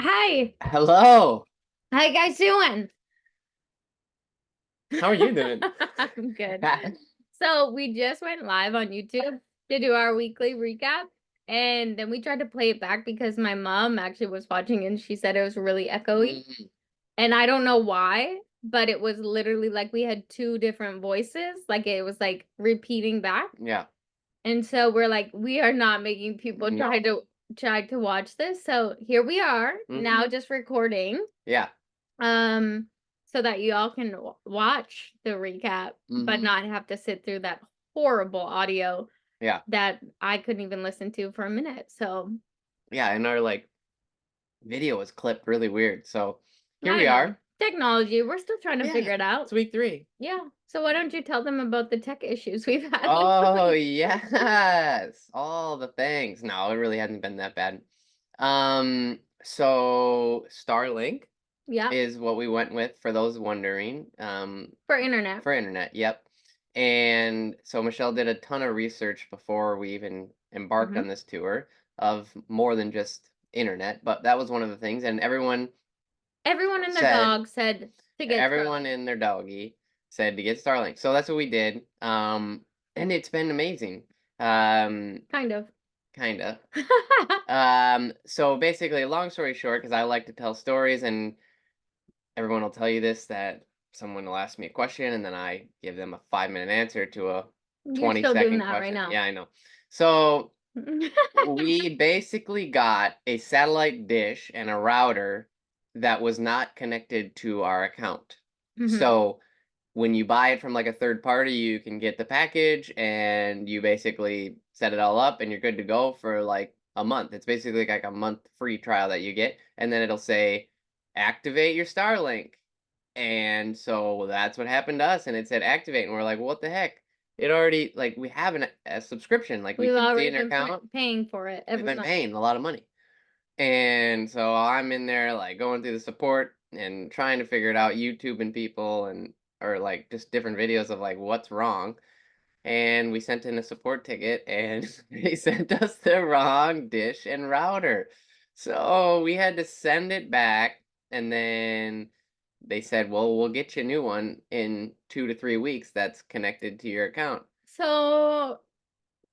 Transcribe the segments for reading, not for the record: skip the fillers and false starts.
Hi. Hello. How you guys doing? How are you doing? I'm good. So we just went live on YouTube to do our weekly recap. And then we tried to play it back because my mom actually was watching and she said it was really echoey. Mm, And I don't know why, but it was literally like we had two different voices. Like it was like repeating back. yeah. And so we're like, we are not making people No. try to watch this. So here we are now Hmm. just recording. Yeah. Um, so that you all can watch the recap, but Hmm. not have to sit through that horrible audio Yeah. that I couldn't even listen to for a minute. So Yeah. And our video was clipped really weird. So here I we know are. technology, we're still trying to Yeah. figure it It's out. week 3. Yeah. So why don't you tell them about the tech issues we've had Oh, lately? yes. All the things. No, it really hasn't been that bad. So Starlink Yeah, is what we went with for those wondering. for internet. For internet, yep. And so Michelle did a ton of research before we even embarked Hmm. on this tour of more than just internet, but that was one of the things. And Everyone and their said, dog said to get everyone Starlink. in their doggy said to get Starlink. So that's what we did. And it's been amazing. Um, Kind of. Kinda. So basically, long story short, because I like to tell stories, and everyone will tell you this, that someone will ask me a question and then I give them a 5-minute answer to a You're twenty still doing second that right question. now. Yeah, I know. So we basically got a satellite dish and a router that was not connected to our account. Hmm. So when you buy it from like a third party, you can get the package and you basically set it all up and you're good to go for like a month. It's basically like a month free trial that you get, and then it'll say activate your Starlink. And so that's what happened to us, and it said activate, and we're like, what the heck? It already, like, we have a subscription, like we We've can see already in our been account, paying for it we've every been month. paying a lot of money. And so I'm in there like going through the support and trying to figure it out, YouTube and people, and or like just different videos of like what's wrong. And we sent in a support ticket and they sent us the wrong dish and router. So we had to send it back, and then they said, "Well, we'll get you a new one in 2 to 3 weeks that's connected to your account." So,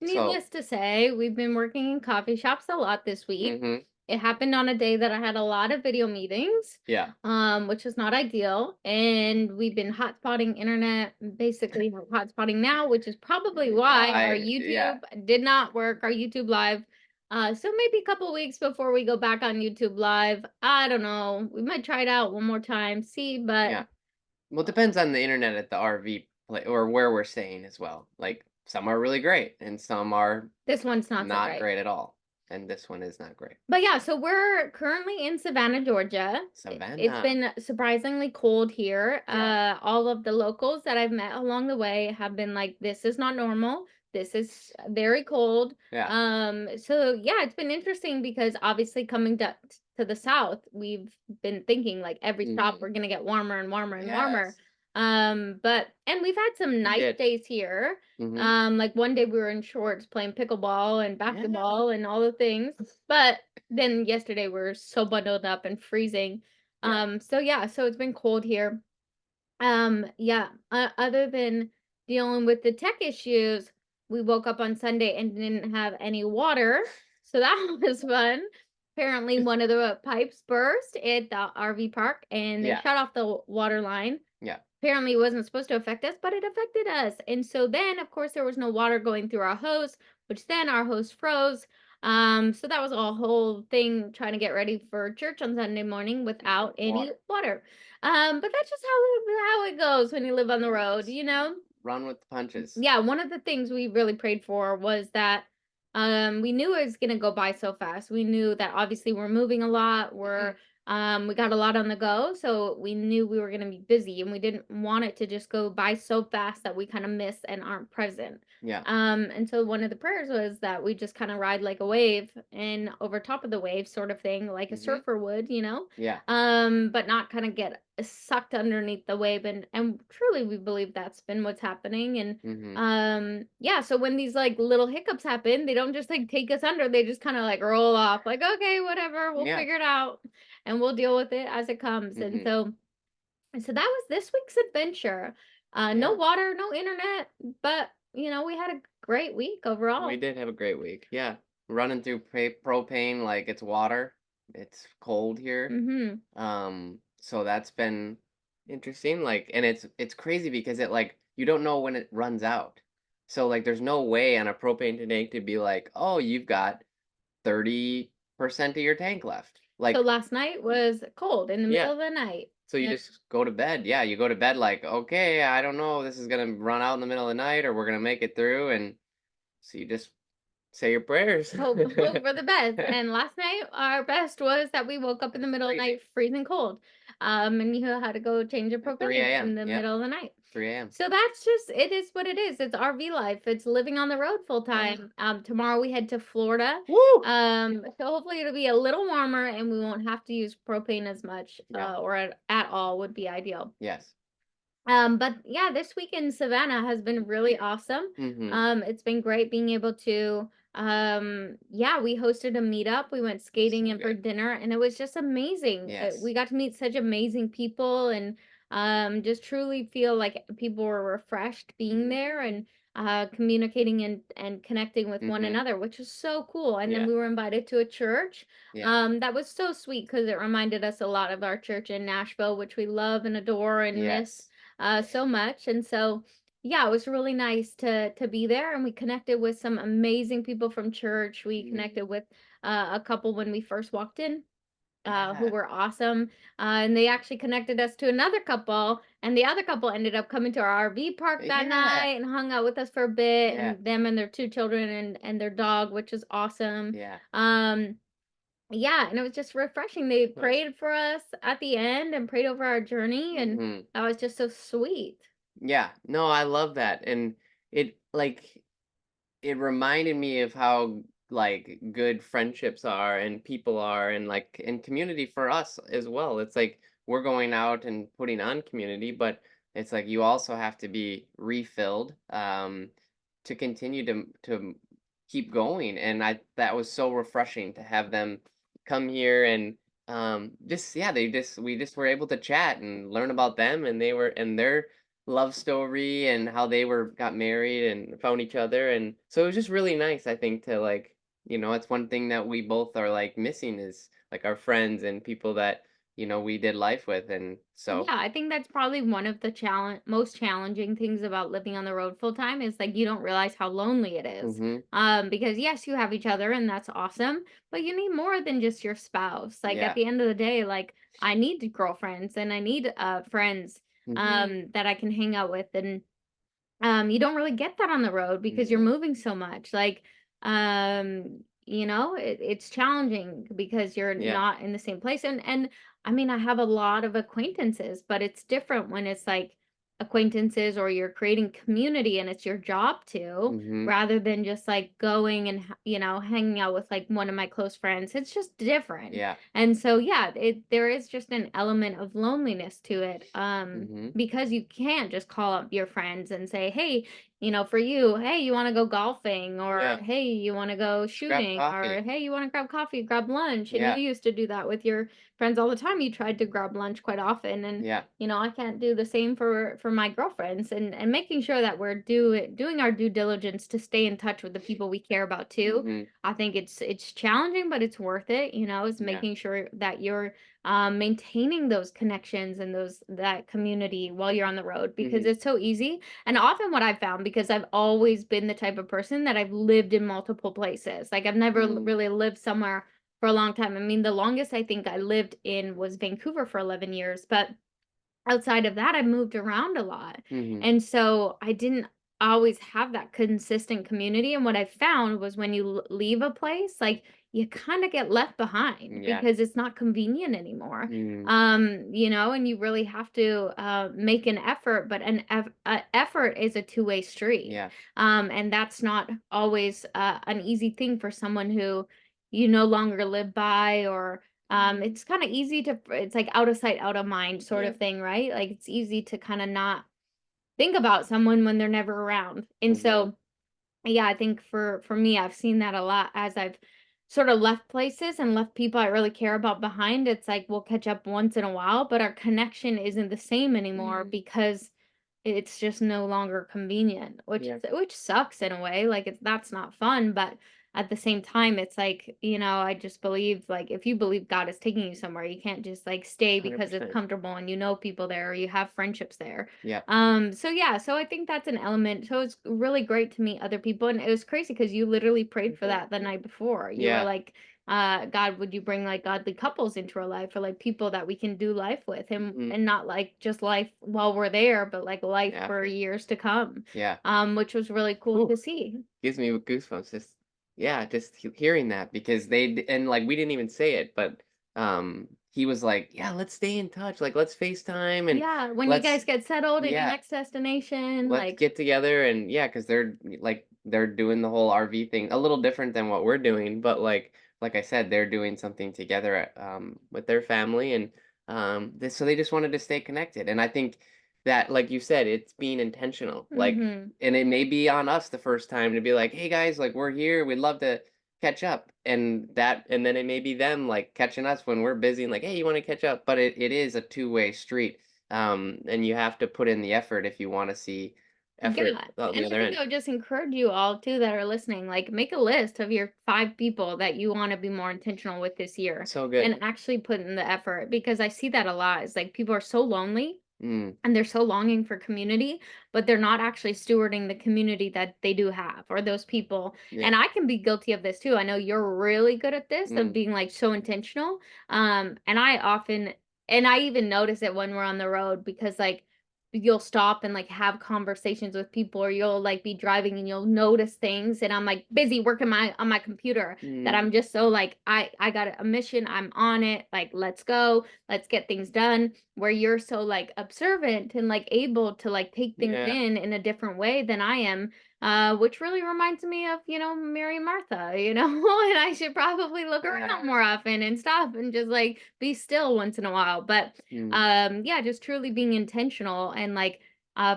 So, needless to say, we've been working in coffee shops a lot this week. mhm. It happened on a day that I had a lot of video meetings, Yeah. which is not ideal. And we've been hotspotting internet, basically hotspotting now, which is probably why our Yeah. YouTube did not work, our YouTube live. So maybe a couple weeks before we go back on YouTube live. I don't know. We might try it out one more time, see, but Yeah. Well, it depends on the internet at the RV place or where we're staying as well. Like some are really great and some are this one's not so not great. great at all. And this one is not great. But yeah, so we're currently in Savannah, Georgia. It's Savannah. been surprisingly cold here. Yeah. All of the locals that I've met along the way have been like, this is not normal. This is very cold. Yeah. So yeah, it's been interesting because obviously coming to the south, we've been thinking like every stop Hmm. we're gonna get warmer and warmer and warmer. Yes. But and we've had some We nice did. days here. Hmm. Like one day we were in shorts playing pickleball and Yeah. basketball and all the things. But then yesterday we are so bundled up and freezing. Yeah. So yeah, so it's been cold here. Yeah, other than dealing with the tech issues, we woke up on Sunday and didn't have any water. So that was fun. Apparently one of the pipes burst at the RV park and they Yeah. shut off the water line. Yeah. Apparently it wasn't supposed to affect us, but it affected us. And so then, of course, there was no water going through our hose, which then our hose froze. So that was a whole thing trying to get ready for church on Sunday morning without any Water. water. But that's just how it goes when you live on the road, Yes. you know? Run with the punches. Yeah, one of the things we really prayed for was that we knew it was gonna go by so fast. We knew that obviously we're moving a lot, we got a lot on the go, so we knew we were gonna be busy and we didn't want it to just go by so fast that we kind of miss and aren't present. Yeah. And so one of the prayers was that we just kind of ride like a wave and over top of the wave sort of thing, like a Mhm. surfer would, Yeah. but not kind of get sucked underneath the wave. And truly we believe that's been what's happening. And Mhm. yeah, so when these like little hiccups happen, they don't just like take us under, they just kind of like roll off, like, okay, whatever, we'll Yeah. figure it out and we'll deal with it as it comes. And Mhm. so that was this week's adventure. No Yeah. water, no internet, but we had a great week We overall. did have a great week. Yeah. Running through propane like it's water. It's cold here. Mhm. So that's been interesting. Like, and it's crazy because it like you don't know when it runs out. So like there's no way on a propane tank to be like, oh, you've got 30% of your tank left. So Like, last night was cold in the yeah. middle of the night. So you Yeah. just go to bed. Yeah, you go to bed like, okay, I don't know, this is gonna run out in the middle of the night or we're gonna make it through, and so you just say your prayers. Hope for the best. And last night, our best was that we woke up in the middle of the Freezing night, freezing cold, and you had to go change your at 3 propane a.m. in the Yep, middle of the night. 3 a.m. So that's just it is what it is. It's RV life. It's living on the road full Yeah. time. Tomorrow we head to Florida. Woo! So hopefully it'll be a little warmer and we won't have to use propane as much, Yeah. or at all would be ideal. Yes. But yeah, this week in Savannah has been really awesome. Mm-hmm. It's been great being able to yeah, we hosted a meetup. We went skating So in for good. dinner and it was just amazing. We Yes. got to meet such amazing people and just truly feel like people were refreshed being Mm-hmm. there and communicating and connecting with one Mm-hmm. another, which is so cool. And then Yeah. we were invited to a church. Yeah. That was so sweet because it reminded us a lot of our church in Nashville, which we love and adore and miss Yes. so much. And so, yeah, it was really nice to be there, and we connected with some amazing people from church. We Mm-hmm. connected with a couple when we first walked in. Who Yeah. were awesome. And they actually connected us to another couple, and the other couple ended up coming to our RV park that Yeah. night and hung out with us for a bit, Yeah. and them and their two children and their dog, which is awesome. Yeah. Um, yeah, and it was just refreshing. They Nice. prayed for us at the end and prayed over our journey, and Mm-hmm. that was just so sweet. Yeah. No, I love that. And it like it reminded me of how like good friendships are and people are and like in community for us as well. It's like we're going out and putting on community, but it's like you also have to be refilled to continue to keep going. And I that was so refreshing to have them come here and just yeah, they just we just were able to chat and learn about them and they were and their love story and how they were got married and found each other, and so it was just really nice, I think, to like, it's one thing that we both are like missing is like our friends and people that we did life with, and so Yeah, I think that's probably one of the most challenging things about living on the road full time is like you don't realize how lonely it is. mhm, Because yes, you have each other and that's awesome, but you need more than just your spouse. Like at yeah, the end of the day, like I need girlfriends and I need friends mhm, that I can hang out with, and you don't really get that on the road because you're no, moving so much. Like, it's challenging because you're yeah, not in the same place. And I mean, I have a lot of acquaintances, but it's different when it's like acquaintances or you're creating community and it's your job to, mhm, rather than just like going and hanging out with like one of my close friends. It's just different. yeah, And so yeah, there is just an element of loneliness to it. mhm, Because you can't just call up your friends and say, "Hey, for you, hey, you want to go golfing, or yeah, hey, you want to go just grab shooting, or coffee, hey, you want to grab coffee, grab lunch." And you yeah, used to do that with your friends all the time. You tried to grab lunch quite often, and yeah, I can't do the same for my girlfriends, and making sure that we're doing our due diligence to stay in touch with the people we care about too. mhm, I think it's challenging, but it's worth it. Is yeah, making sure that you're maintaining those connections and that community while you're on the road, because mhm, it's so easy. And often what I've found, because I've always been the type of person that I've lived in multiple places, like I've never mm, really lived somewhere for a long time. I mean, the longest I think I lived in was Vancouver for 11 years, but outside of that, I moved around a lot. mhm, And so I didn't always have that consistent community. And what I found was when you leave a place, like you kind of get left behind Yeah. because it's not convenient anymore. Mm, And you really have to make an effort, but effort is a two-way street. yeah. And that's not always an easy thing for someone who you no longer live by, or it's kind of easy to, it's like out of sight, out of mind sort Yeah. of thing, right? Like it's easy to kind of not think about someone when they're never around. And Mhm. so, yeah, I think for me, I've seen that a lot as I've sort of left places and left people I really care about behind. It's like we'll catch up once in a while, but our connection isn't the same anymore because it's just no longer convenient, Yeah. which sucks in a way. Like it's that's not fun, but at the same time, it's like, I just believe, like, if you believe God is taking you somewhere, you can't just like stay because it's 100%. comfortable and you know people there or you have friendships there. Yeah. So yeah, so I think that's an element. So it's really great to meet other people. And it was crazy because you literally prayed for that the night before. You were Yeah. like, God, would you bring like godly couples into our life, or like people that we can do life with, and Mhm. not like just life while we're there, but like life for After. years to come. Yeah. Which was really cool Whew. to see. Gives me goosebumps just yeah, just hearing that because and like we didn't even say it, but he was like, "Yeah, let's stay in touch. Like let's FaceTime and Yeah, when you let's guys get settled in your yeah, next destination, let's like, get together." And yeah, cuz they're doing the whole RV thing a little different than what we're doing, but like I said, they're doing something together with their family and so they just wanted to stay connected. And I think that like you said, it's being intentional. Like mm-hmm. and it may be on us the first time to be like, "Hey guys, like we're here. We'd love to catch up." And then it may be them like catching us when we're busy and like, "Hey, you want to catch up?" But it is a two-way street. And you have to put in the effort if you want to see effort Yeah, on the and I other think end. I would just encourage you all too that are listening, like make a list of your 5 people that you want to be more intentional with this year, So good. and actually put in the effort, because I see that a lot. It's like people are so lonely Mm, and they're so longing for community, but they're not actually stewarding the community that they do have, or those people. yeah. And I can be guilty of this too. I know you're really good at this, of Mm, being like so intentional. And I often, and I even notice it when we're on the road, because like you'll stop and like have conversations with people, or you'll like be driving and you'll notice things, and I'm like busy working my on my computer, that mm, I'm just so like, I got a mission, I'm on it, like let's go, let's get things done, where you're so like observant and like able to like take things yeah. in a different way than I am, which really reminds me of, Mary and Martha, and I should probably look around more often and stop and just like be still once in a while. But Mm, yeah, just truly being intentional, and like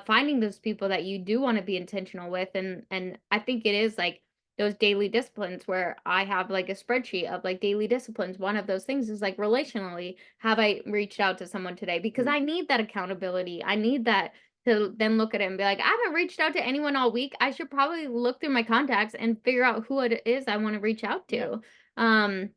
finding those people that you do want to be intentional with. And I think it is like those daily disciplines, where I have like a spreadsheet of like daily disciplines. One of those things is like relationally, have I reached out to someone today? Because mm, I need that accountability. I need that to then look at it and be like, I haven't reached out to anyone all week. I should probably look through my contacts and figure out who it is I want to reach out yeah. to. Um,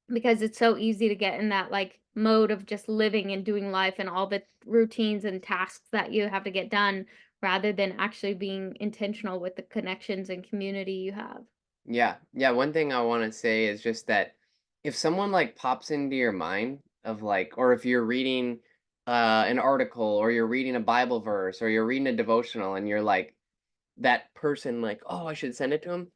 because it's so easy to get in that like mode of just living and doing life and all the routines and tasks that you have to get done, rather than actually being intentional with the connections and community you have. Yeah. Yeah. One thing I want to say is just that if someone like pops into your mind of like, or if you're reading an article or you're reading a Bible verse or you're reading a devotional and you're like, that person like, "Oh, I should send it to him,"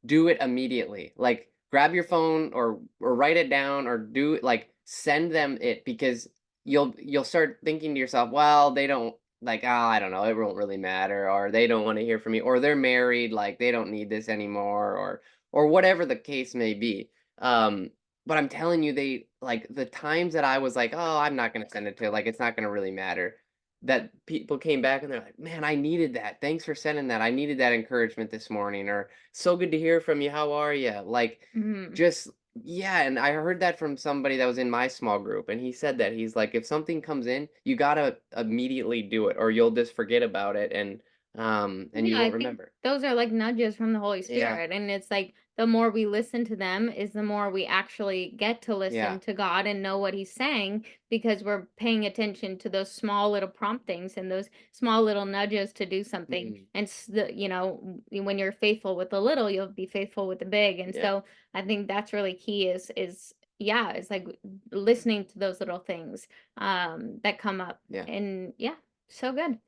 do it immediately. Like, grab your phone or write it down or do like send them it because you'll start thinking to yourself, "Well, they don't like, I don't know, it won't really matter," or "They don't want to hear from me," or "They're married, like they don't need this anymore," or whatever the case may be. Um, but I'm telling you, they like the times that I was like, "Oh, I'm not gonna send it to, like it's not gonna really matter." That people came back and they're like, "Man, I needed that. Thanks for sending that. I needed that encouragement this morning," or "So good to hear from you. How are you?" Like, Mhm. just yeah. And I heard that from somebody that was in my small group, and he said that he's like, if something comes in, you gotta immediately do it, or you'll just forget about it, and you Yeah, I won't think remember. those are like nudges from the Holy Yeah, Spirit. And it's like the more we listen to them, is the more we actually get to yeah, listen to God and know what He's saying, because we're paying attention to those small little promptings and those small little nudges to do something. mm, And when you're faithful with the little, you'll be faithful with the big. And yeah, so I think that's really key, is yeah, it's like listening to those little things that come up. yeah. And yeah, so good.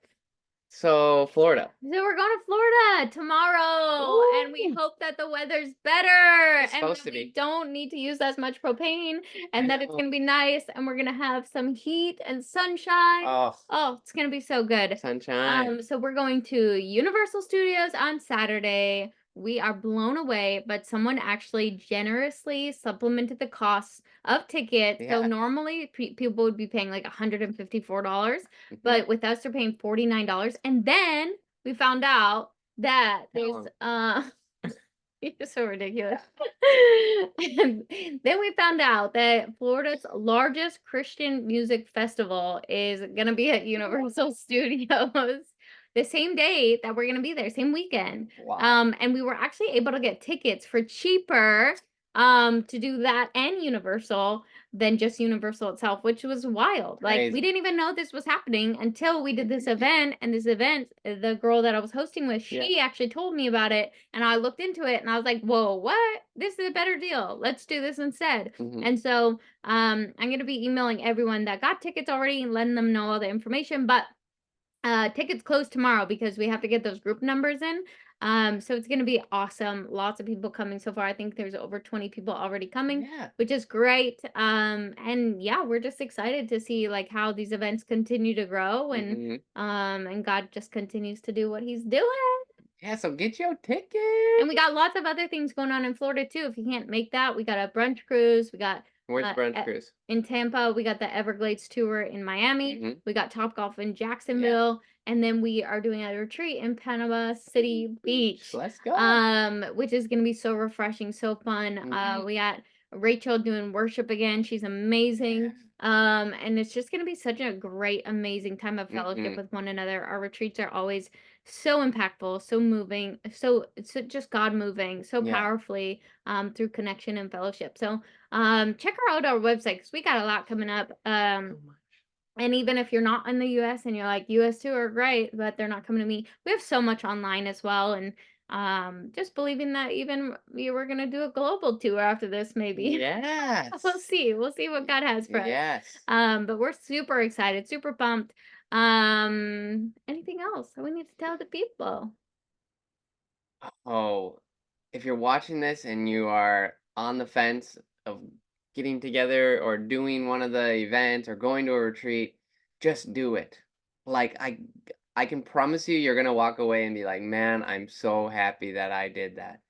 So Florida. So we're going to Florida tomorrow, and we Ooh, hope that the weather's better it's and supposed that to we be. don't need to use as much propane I and that it's know. going to be nice and we're going to have some heat and sunshine. Oh, Oh, it's going to be so good. sunshine. So we're going to Universal Studios on Saturday. We are blown away, but someone actually generously supplemented the costs of tickets. So Yeah. normally people would be paying like $154, Hmm. but with us they're paying $49. And then we found out that Tell there's 'em. it's so ridiculous. And then we found out that Florida's largest Christian music festival is gonna be at Universal Studios the same day that we're gonna be there, same weekend. Wow. And we were actually able to get tickets for cheaper to do that and Universal than just Universal itself, which was wild. Like we Crazy. didn't even know this was happening until we did this event. And this event, the girl that I was hosting with, Yeah. she actually told me about it. And I looked into it and I was like, whoa, what? This is a better deal. Let's do this instead. Hmm. And so I'm gonna be emailing everyone that got tickets already and letting them know all the information. But tickets close tomorrow because we have to get those group numbers in. So it's gonna be awesome. Lots of people coming so far. I think there's over 20 people already coming, Yeah. which is great. And yeah, we're just excited to see like how these events continue to grow Hmm. and God just continues to do what he's doing. Yeah. So get your And we ticket. got lots of other things going on in Florida too. If you can't make that, we got a brunch cruise. We got Where's the brunch uh, cruise? in Tampa, we got the Everglades tour in Miami. Hmm. We got Top Golf in Yeah. Jacksonville, and then we are doing a retreat in Panama City Beach, Let's go. which is gonna be so refreshing, so fun. Hmm. We got Rachel doing worship again. She's Yeah. amazing. And it's just gonna be such a great, amazing time of fellowship Hmm. with one another. Our retreats are always so impactful, so moving, so it's just God moving so Yeah. powerfully through connection and fellowship. So check out our website because we got a lot coming up. So much. And even if you're not in the US and you're like US too are great, but they're not coming to me, we have so much online as well. And just believing that even we were gonna do a global tour after this, maybe. We'll Yes. see. We'll see what God has for us. Yes. But we're super excited, super pumped. Anything else that we need to tell the people? Oh, if you're watching this and you are on the fence of getting together or doing one of the events or going to a retreat, just do it. Like I can promise you you're going to walk away and be like, "Man, I'm so happy that I did that."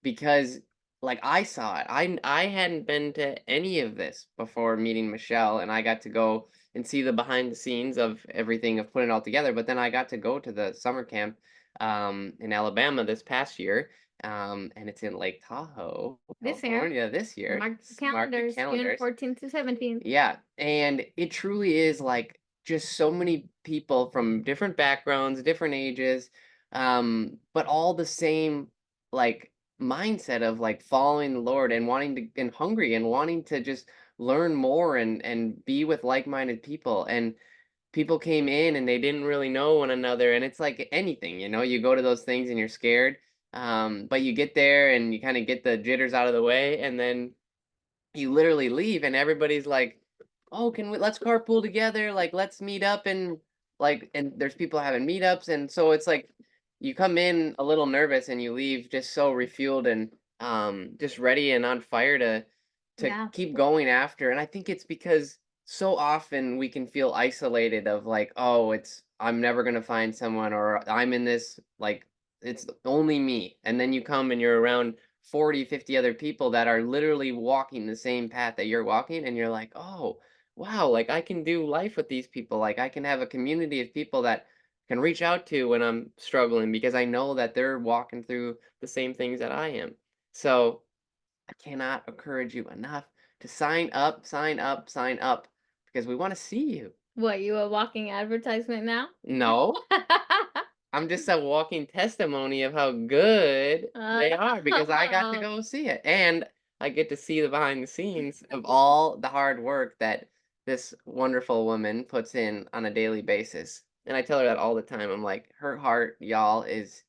Because like I saw it. I hadn't been to any of this before meeting Michelle, and I got to go and see the behind the scenes of everything of putting it all together, but then I got to go to the summer camp in Alabama this past year, and it's in Lake Tahoe, This year, California this year. mark the Mark your calendars, June calendars. 14th to 17th. Yeah, and it truly is like just so many people from different backgrounds, different ages, but all the same like mindset of like following the Lord and wanting to and hungry and wanting to just learn more and be with like-minded people. And people came in and they didn't really know one another, and it's like anything, you go to those things and you're scared, but you get there and you kind of get the jitters out of the way, and then you literally leave and everybody's like, "Oh, can we let's carpool together, like let's meet up." And like and there's people having meetups, and so it's like you come in a little nervous and you leave just so refueled and just ready and on fire to Yeah. keep going after. And I think it's because so often we can feel isolated of like, "Oh, it's I'm never going to find someone," or "I'm in this like it's only me." And then you come and you're around 40, 50 other people that are literally walking the same path that you're walking, and you're like, "Oh, wow, like I can do life with these people. Like I can have a community of people that can reach out to when I'm struggling because I know that they're walking through the same things that I am." So, I cannot encourage you enough to sign up, sign up, sign up because we want to see you. What, you a walking advertisement now? No, I'm just a walking testimony of how good they are because I got to Oh, go see it. And I get to see the behind the scenes of all the hard work that this wonderful woman puts in on a daily basis. And I tell her that all the time. I'm like, her heart, y'all, is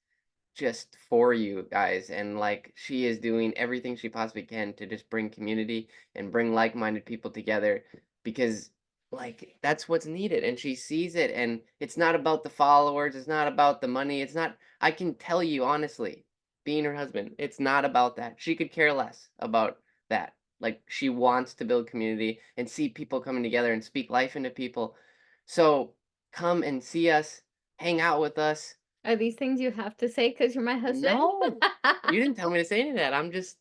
just for you guys. And like, she is doing everything she possibly can to just bring community and bring like minded people together because like, that's what's needed, and she sees it, and it's not about the followers, it's not about the money, it's not I can tell you honestly, being her husband, it's not about that. She could care less about that. Like, she wants to build community and see people coming together and speak life into people. So, come and see us, hang out with us. Are these things you have to say because 'cause you're my husband? No, you didn't tell me to say any of that. I'm just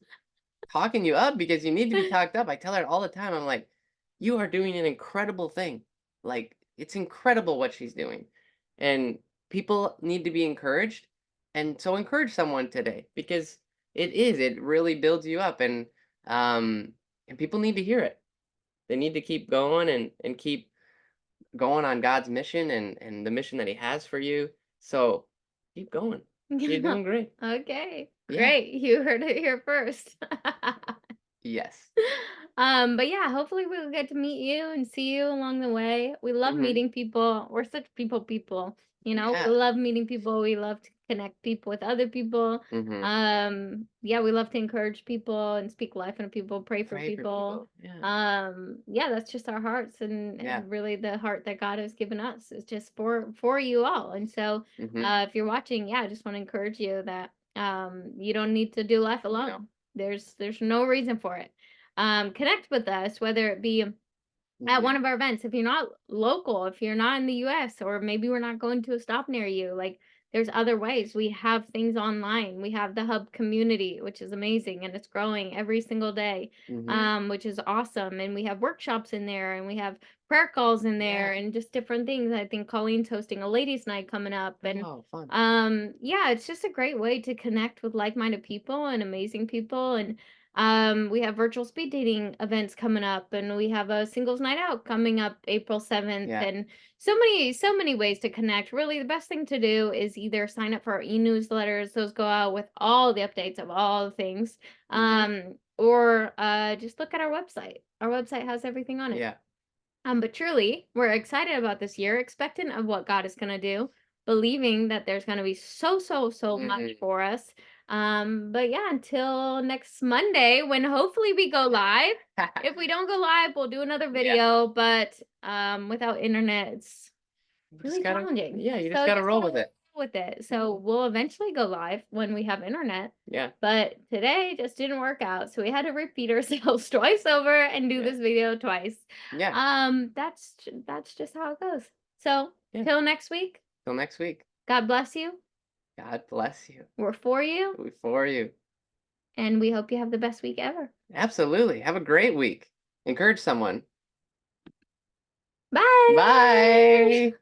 talking you up because you need to be talked up. I tell her all the time, I'm like, you are doing an incredible thing. Like, it's incredible what she's doing. And people need to be encouraged. And so encourage someone today because it really builds you up um and people need to hear it. They need to keep going and keep going on God's mission and the mission that he has for you. So keep going. You're doing great. Okay, Yeah. great. You heard it here first. Yes. But yeah, hopefully we'll get to meet you and see you along the way. We love Mhm. meeting people. We're such people. We Yeah. love meeting people. We love to connect people with other people. Mhm. Yeah, we love to encourage people and speak life into people, pray for Pray for people. people. Yeah. Yeah, that's just our hearts Yeah. and really the heart that God has given us is just for you all. And so Mhm. if you're watching, yeah, I just want to encourage you that you don't need to do life No. alone. There's no reason for it. Connect with us, whether it be at Mhm. one of our events. If you're not local, if you're not in the US, or maybe we're not going to a stop near you, like there's other ways. We have things online. We have the hub community, which is amazing and it's growing every single day, Mhm. which is awesome. And we have workshops in there and we have prayer calls in Yeah. there and just different things. I think Colleen's hosting a ladies' night coming up. And Oh, fun. yeah, it's just a great way to connect with like-minded people and amazing people. And we have virtual speed dating events coming up, and we have a singles night out coming up April 7th, Yeah. and so many ways to connect. Really, the best thing to do is either sign up for our e-newsletters, those go out with all the updates of all the things, Mhm. or just look at our website. Our website has everything on it. Yeah. But truly, we're excited about this year, expectant of what God is going to do, believing that there's going to be so much Mm. for us. But yeah, until next Monday, when hopefully we go live. If we don't go live, we'll do another Yeah. video, but without internet, it's You just really gotta challenging. yeah, you So just you gotta just roll gotta with roll it. with it. Yeah. So we'll eventually go live when we have internet. Yeah. But today just didn't work out. So we had to repeat ourselves twice over and do Yeah. this video twice. Yeah. That's just how it goes. So Yeah. till next week, Till next week. God bless you. God bless you. We're for you, We for you. and we hope you have the best week ever. Absolutely. Have a great week. Encourage someone. Bye. Bye.